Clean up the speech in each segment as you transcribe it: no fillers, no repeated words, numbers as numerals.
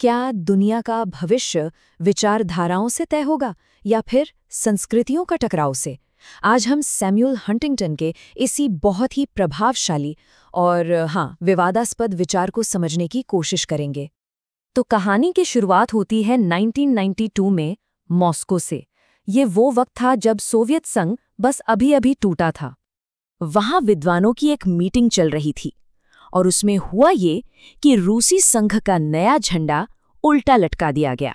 क्या दुनिया का भविष्य विचारधाराओं से तय होगा या फिर संस्कृतियों का टकराव से? आज हम सैमुअल हंटिंगटन के इसी बहुत ही प्रभावशाली और विवादास्पद विचार को समझने की कोशिश करेंगे। तो कहानी की शुरुआत होती है 1992 में मॉस्को से। ये वो वक्त था जब सोवियत संघ बस अभी-अभी टूटा था। वहाँ विद्वानों की एक मीटिंग चल रही थी और उसमें हुआ ये कि रूसी संघ का नया झंडा उल्टा लटका दिया गया।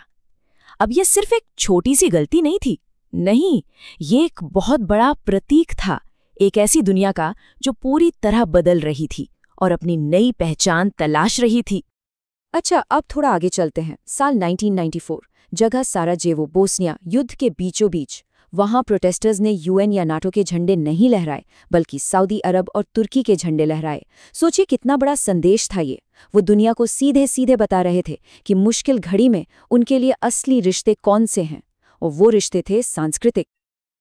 अब ये सिर्फ एक छोटी सी गलती नहीं थी, नहीं, ये एक बहुत बड़ा प्रतीक था, एक ऐसी दुनिया का जो पूरी तरह बदल रही थी और अपनी नई पहचान तलाश रही थी। अच्छा, अब थोड़ा आगे चलते हैं। साल 1994, जगह साराजेवो, बोस्निया, युद्ध के बीचों बीच। वहां प्रोटेस्टर्स ने यूएन या नाटो के झंडे नहीं लहराए, बल्कि सऊदी अरब और तुर्की के झंडे लहराए। सोचिए कितना बड़ा संदेश था ये। वो दुनिया को सीधे सीधे बता रहे थे कि मुश्किल घड़ी में उनके लिए असली रिश्ते कौन से हैं, और वो रिश्ते थे सांस्कृतिक।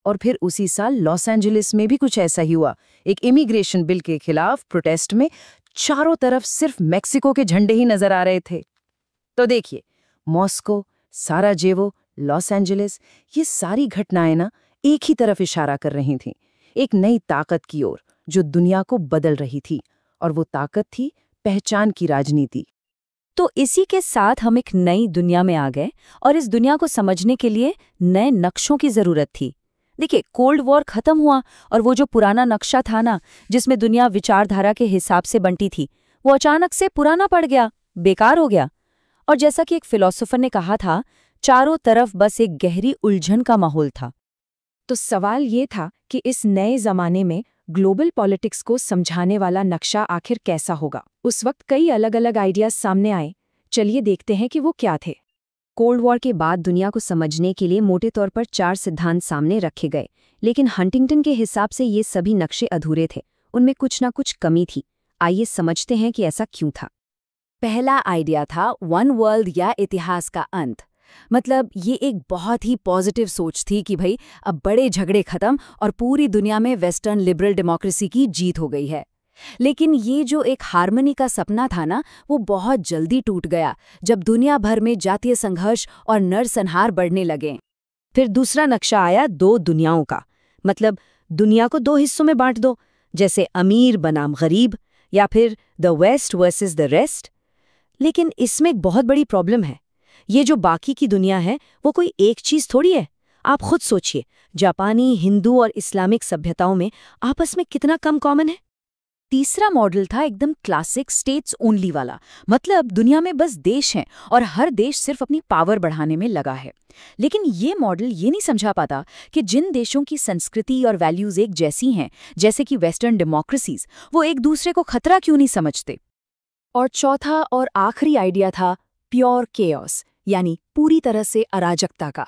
और फिर उसी साल लॉस एंजलिस में भी कुछ ऐसा ही हुआ। एक इमिग्रेशन बिल के खिलाफ प्रोटेस्ट में चारों तरफ सिर्फ मेक्सिको के झंडे ही नजर आ रहे थे। तो देखिए, मॉस्को, साराजेवो, लॉस एंजलिस, ये सारी घटनाएं ना एक ही तरफ इशारा कर रही थीं, एक नई ताकत की ओर जो दुनिया को बदल रही थी, और वो ताकत थी पहचान की राजनीति। तो इसी के साथ हम एक नई दुनिया में आ गए और इस दुनिया को समझने के लिए नए नक्शों की जरूरत थी। देखिए, कोल्ड वॉर खत्म हुआ और वो जो पुराना नक्शा था ना, जिसमें दुनिया विचारधारा के हिसाब से बंटी थी, वो अचानक से पुराना पड़ गया, बेकार हो गया। और जैसा कि एक फिलोसोफर ने कहा था, चारों तरफ बस एक गहरी उलझन का माहौल था। तो सवाल ये था कि इस नए जमाने में ग्लोबल पॉलिटिक्स को समझाने वाला नक्शा आखिर कैसा होगा। उस वक्त कई अलग अलग आइडियाज सामने आए। चलिए देखते हैं कि वो क्या थे। कोल्ड वॉर के बाद दुनिया को समझने के लिए मोटे तौर पर 4 सिद्धांत सामने रखे गए, लेकिन हंटिंगटन के हिसाब से ये सभी नक्शे अधूरे थे, उनमें कुछ ना कुछ कमी थी। आइए समझते हैं कि ऐसा क्यों था। पहला आइडिया था वन वर्ल्ड या इतिहास का अंत। मतलब ये एक बहुत ही पॉजिटिव सोच थी कि भाई अब बड़े झगड़े खत्म और पूरी दुनिया में वेस्टर्न लिबरल डेमोक्रेसी की जीत हो गई है। लेकिन ये जो एक हार्मनी का सपना था ना, वो बहुत जल्दी टूट गया जब दुनिया भर में जातीय संघर्ष और नरसंहार बढ़ने लगे। फिर दूसरा नक्शा आया 2 दुनियाओं का। मतलब दुनिया को 2 हिस्सों में बांट दो, जैसे अमीर बनाम गरीब, या फिर the west versus the rest. लेकिन इसमें एक बहुत बड़ी प्रॉब्लम है। ये जो बाकी की दुनिया है वो कोई एक चीज थोड़ी है। आप खुद सोचिए, जापानी, हिंदू और इस्लामिक सभ्यताओं में आपस में कितना कम कॉमन है। तीसरा मॉडल था एकदम क्लासिक स्टेट्स ओनली वाला। मतलब दुनिया में बस देश हैं और हर देश सिर्फ अपनी पावर बढ़ाने में लगा है। लेकिन ये मॉडल ये नहीं समझा पाता कि जिन देशों की संस्कृति और वैल्यूज एक जैसी हैं, जैसे कि वेस्टर्न डेमोक्रेसीज, वो एक दूसरे को खतरा क्यों नहीं समझते। और चौथा और आखिरी आइडिया था प्योर केओस, यानी पूरी तरह से अराजकता का,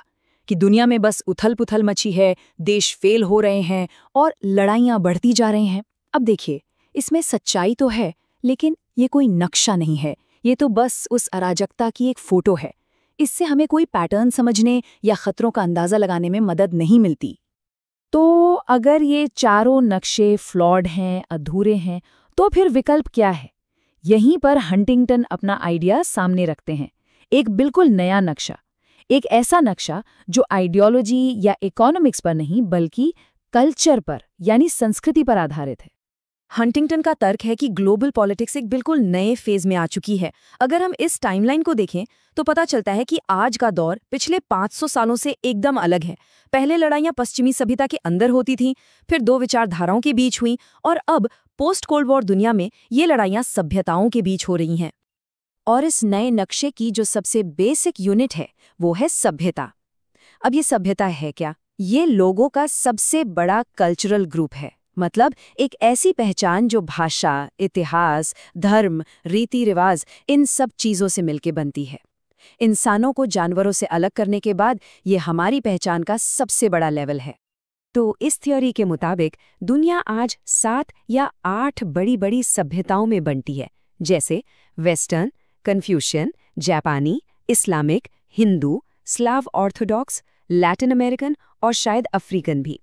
कि दुनिया में बस उथल-पुथल मची है, देश फेल हो रहे हैं और लड़ाइयां बढ़ती जा रही हैं। अब देखिए, इसमें सच्चाई तो है, लेकिन ये कोई नक्शा नहीं है, ये तो बस उस अराजकता की एक फोटो है। इससे हमें कोई पैटर्न समझने या खतरों का अंदाजा लगाने में मदद नहीं मिलती। तो अगर ये चारों नक्शे फ्लॉड हैं, अधूरे हैं, तो फिर विकल्प क्या है? यहीं पर हंटिंगटन अपना आइडिया सामने रखते हैं। एक बिल्कुल नया नक्शा, एक ऐसा नक्शा जो आइडियोलॉजी या इकोनॉमिक्स पर नहीं बल्कि कल्चर पर यानी संस्कृति पर आधारित है। हंटिंगटन का तर्क है कि ग्लोबल पॉलिटिक्स एक बिल्कुल नए फेज में आ चुकी है। अगर हम इस टाइमलाइन को देखें तो पता चलता है कि आज का दौर पिछले 500 सालों से एकदम अलग है। पहले लड़ाइयां पश्चिमी सभ्यता के अंदर होती थीं, फिर 2 विचारधाराओं के बीच हुईं, और अब पोस्ट कोल्ड वॉर दुनिया में ये लड़ाइयां सभ्यताओं के बीच हो रही हैं। और इस नए नक्शे की जो सबसे बेसिक यूनिट है वो है सभ्यता। अब ये सभ्यता है क्या? ये लोगों का सबसे बड़ा कल्चरल ग्रुप है। मतलब एक ऐसी पहचान जो भाषा, इतिहास, धर्म, रीति रिवाज, इन सब चीजों से मिलके बनती है। इंसानों को जानवरों से अलग करने के बाद ये हमारी पहचान का सबसे बड़ा लेवल है। तो इस थ्योरी के मुताबिक दुनिया आज 7 या 8 बड़ी बड़ी सभ्यताओं में बनती है, जैसे वेस्टर्न, कन्फ्यूशियन, जापानी, Islamic, Hindu, Slav Orthodox, Latin American और शायद अफ्रीकन भी।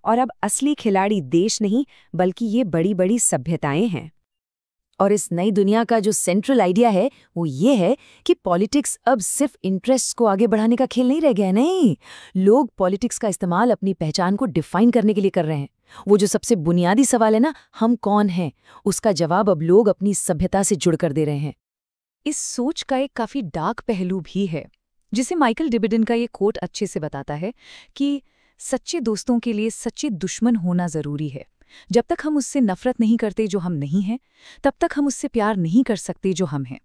और अब असली खिलाड़ी देश नहीं बल्कि ये बड़ी बड़ी सभ्यताएं हैं। और इस नई दुनिया का जो सेंट्रल आइडिया है वो ये है कि पॉलिटिक्स अब सिर्फ इंटरेस्ट को आगे बढ़ाने का खेल नहीं रह गया। नहीं, लोग पॉलिटिक्स का इस्तेमाल अपनी पहचान को डिफाइन करने के लिए कर रहे हैं। वो जो सबसे बुनियादी सवाल है ना, हम कौन हैं, उसका जवाब अब लोग अपनी सभ्यता से जुड़कर दे रहे हैं। इस सोच का एक काफी डार्क पहलू भी है, जिसे माइकल डिबिडन का ये कोट अच्छे से बताता है कि सच्चे दोस्तों के लिए सच्चे दुश्मन होना जरूरी है। जब तक हम उससे नफरत नहीं करते जो हम नहीं हैं, तब तक हम उससे प्यार नहीं कर सकते जो हम हैं।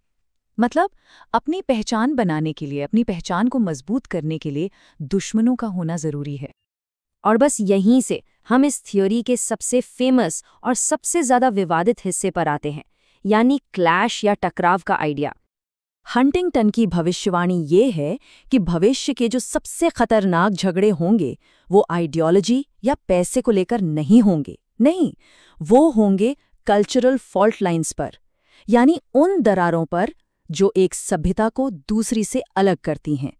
मतलब अपनी पहचान बनाने के लिए, अपनी पहचान को मजबूत करने के लिए दुश्मनों का होना जरूरी है। और बस यहीं से हम इस थ्योरी के सबसे फेमस और सबसे ज्यादा विवादित हिस्से पर आते हैं, यानी क्लैश या टकराव का आइडिया। हंटिंगटन की भविष्यवाणी ये है कि भविष्य के जो सबसे खतरनाक झगड़े होंगे वो आइडियोलॉजी या पैसे को लेकर नहीं होंगे। नहीं, वो होंगे कल्चरल फॉल्ट लाइंस पर, यानी उन दरारों पर जो एक सभ्यता को दूसरी से अलग करती हैं।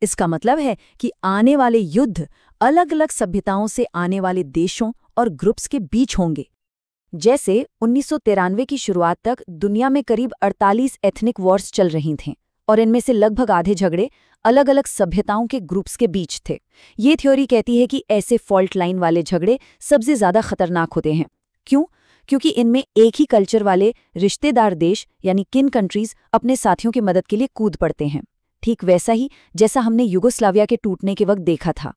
इसका मतलब है कि आने वाले युद्ध अलग अलग सभ्यताओं से आने वाले देशों और ग्रुप्स के बीच होंगे। जैसे 1993 की शुरुआत तक दुनिया में करीब 48 एथनिक वॉर्स चल रही थीं और इनमें से लगभग आधे झगड़े अलग अलग सभ्यताओं के ग्रुप्स के बीच थे। ये थ्योरी कहती है कि ऐसे फॉल्ट लाइन वाले झगड़े सबसे ज्यादा खतरनाक होते हैं। क्यों? क्योंकि इनमें एक ही कल्चर वाले रिश्तेदार देश यानी किन कंट्रीज अपने साथियों की मदद के लिए कूद पड़ते हैं, ठीक वैसा ही जैसा हमने युगोस्लाविया के टूटने के वक्त देखा था।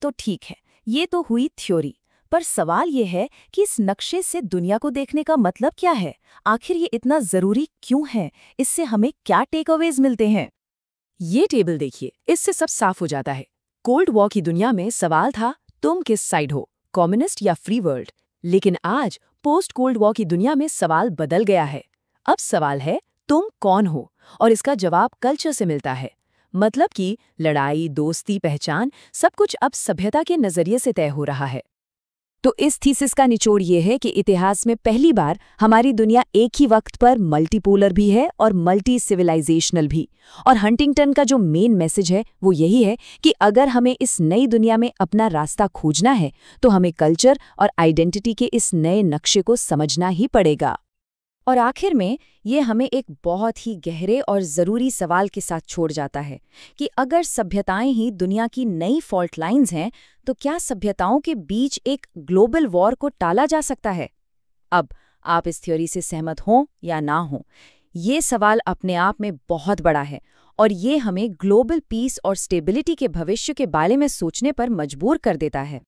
तो ठीक है, ये तो हुई थ्योरी, पर सवाल ये है कि इस नक्शे से दुनिया को देखने का मतलब क्या है? आखिर ये इतना जरूरी क्यों है? इससे हमें क्या टेकअवेज मिलते हैं? ये टेबल देखिए, इससे सब साफ हो जाता है। कोल्ड वॉर की दुनिया में सवाल था तुम किस साइड हो, कम्युनिस्ट या फ्री वर्ल्ड। लेकिन आज पोस्ट कोल्ड वॉर की दुनिया में सवाल बदल गया है। अब सवाल है तुम कौन हो, और इसका जवाब कल्चर से मिलता है। मतलब कि लड़ाई, दोस्ती, पहचान सब कुछ अब सभ्यता के नजरिए से तय हो रहा है। तो इस थीसिस का निचोड़ ये है कि इतिहास में पहली बार हमारी दुनिया एक ही वक्त पर मल्टीपोलर भी है और मल्टी सिविलाइजेशनल भी। और हंटिंगटन का जो मेन मैसेज है वो यही है कि अगर हमें इस नई दुनिया में अपना रास्ता खोजना है तो हमें कल्चर और आइडेंटिटी के इस नए नक्शे को समझना ही पड़ेगा। और आखिर में ये हमें एक बहुत ही गहरे और ज़रूरी सवाल के साथ छोड़ जाता है कि अगर सभ्यताएं ही दुनिया की नई फॉल्ट लाइंस हैं, तो क्या सभ्यताओं के बीच एक ग्लोबल वॉर को टाला जा सकता है? अब आप इस थ्योरी से सहमत हों या ना हों, ये सवाल अपने आप में बहुत बड़ा है और ये हमें ग्लोबल पीस और स्टेबिलिटी के भविष्य के बारे में सोचने पर मजबूर कर देता है।